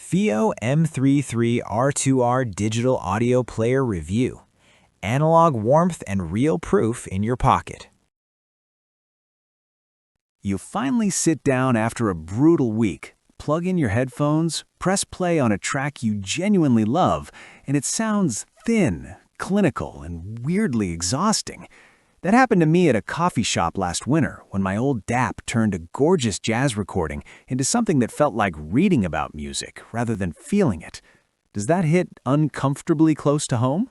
FiiO M33 R2R Digital Audio Player Review. Analog warmth and real proof in your pocket. You finally sit down after a brutal week, plug in your headphones, press play on a track you genuinely love, and it sounds thin, clinical, and weirdly exhausting. That happened to me at a coffee shop last winter when my old DAP turned a gorgeous jazz recording into something that felt like reading about music rather than feeling it. Does that hit uncomfortably close to home?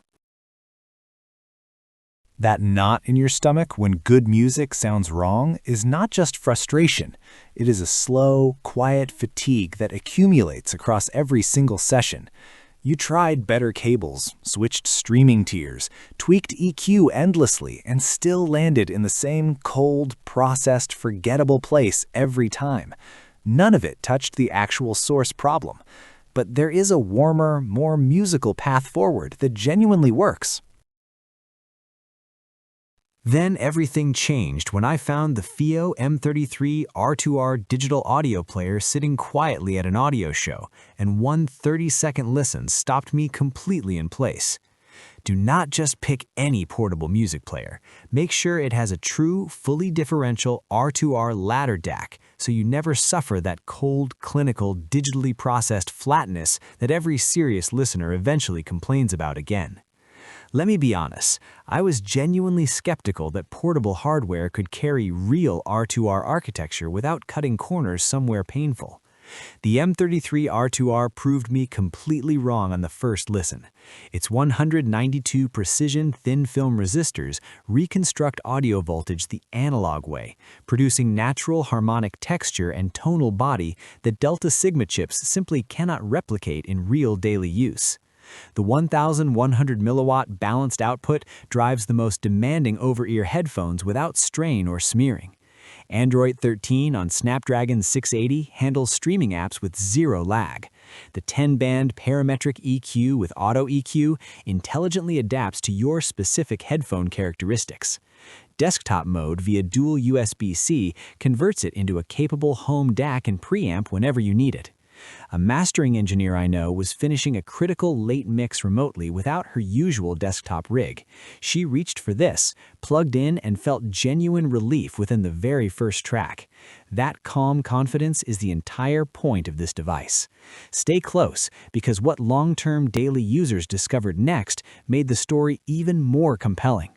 That knot in your stomach when good music sounds wrong is not just frustration. It is a slow, quiet fatigue that accumulates across every single session. You tried better cables, switched streaming tiers, tweaked EQ endlessly, and still landed in the same cold, processed, forgettable place every time. None of it touched the actual source problem. But there is a warmer, more musical path forward that genuinely works. Then everything changed when I found the FiiO M33 R2R digital audio player sitting quietly at an audio show, and one 30-second listen stopped me completely in place. Do not just pick any portable music player. Make sure it has a true, fully differential R2R ladder DAC, so you never suffer that cold, clinical, digitally processed flatness that every serious listener eventually complains about again. Let me be honest, I was genuinely skeptical that portable hardware could carry real R2R architecture without cutting corners somewhere painful. The M33 R2R proved me completely wrong on the first listen. Its 192 precision thin-film resistors reconstruct audio voltage the analog way, producing natural harmonic texture and tonal body that Delta Sigma chips simply cannot replicate in real daily use. The 1,100 milliwatt balanced output drives the most demanding over-ear headphones without strain or smearing. Android 13 on Snapdragon 680 handles streaming apps with zero lag. The 10-band parametric EQ with auto EQ intelligently adapts to your specific headphone characteristics. Desktop mode via dual USB-C converts it into a capable home DAC and preamp whenever you need it. A mastering engineer I know was finishing a critical late mix remotely without her usual desktop rig. She reached for this, plugged in, and felt genuine relief within the very first track. That calm confidence is the entire point of this device. Stay close, because what long-term daily users discovered next made the story even more compelling.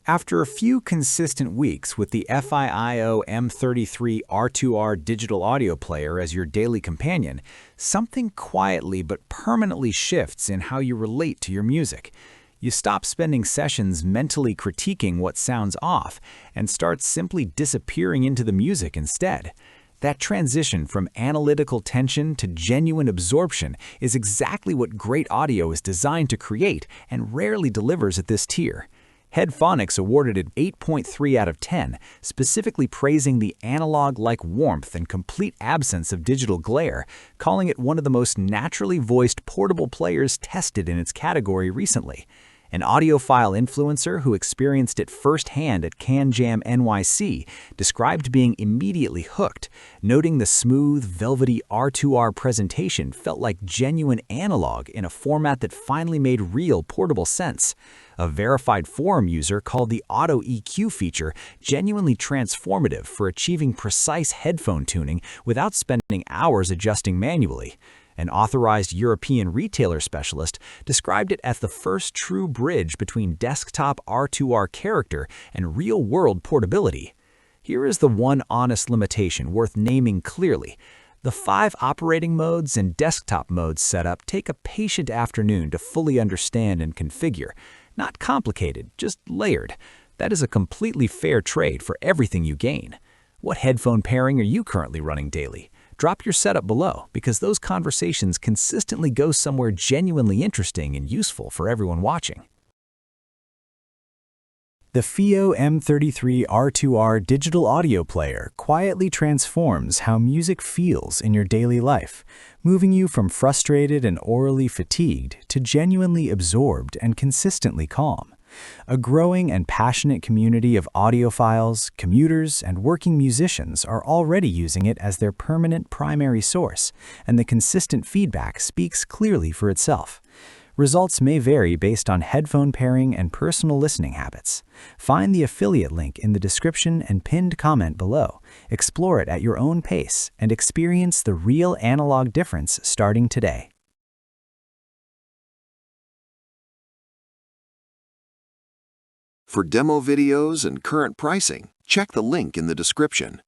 After a few consistent weeks with the FiiO M33 R2R digital audio player as your daily companion, something quietly but permanently shifts in how you relate to your music. You stop spending sessions mentally critiquing what sounds off and start simply disappearing into the music instead. That transition from analytical tension to genuine absorption is exactly what great audio is designed to create and rarely delivers at this tier. Headphonics awarded it 8.3 out of 10, specifically praising the analog-like warmth and complete absence of digital glare, calling it one of the most naturally voiced portable players tested in its category recently. An audiophile influencer who experienced it firsthand at CanJam NYC described being immediately hooked, noting the smooth, velvety R2R presentation felt like genuine analog in a format that finally made real portable sense. A verified forum user called the auto EQ feature genuinely transformative for achieving precise headphone tuning without spending hours adjusting manually. An authorized European retailer specialist described it as the first true bridge between desktop R2R character and real-world portability. Here is the one honest limitation worth naming clearly. The 5 operating modes and desktop modes setup take a patient afternoon to fully understand and configure. Not complicated, just layered. That is a completely fair trade for everything you gain. What headphone pairing are you currently running daily? Drop your setup below, because those conversations consistently go somewhere genuinely interesting and useful for everyone watching. The FiiO M33 R2R digital audio player quietly transforms how music feels in your daily life, moving you from frustrated and orally fatigued to genuinely absorbed and consistently calm. A growing and passionate community of audiophiles, commuters, and working musicians are already using it as their permanent primary source, and the consistent feedback speaks clearly for itself. Results may vary based on headphone pairing and personal listening habits. Find the affiliate link in the description and pinned comment below. Explore it at your own pace and experience the real analog difference starting today. For demo videos and current pricing, check the link in the description.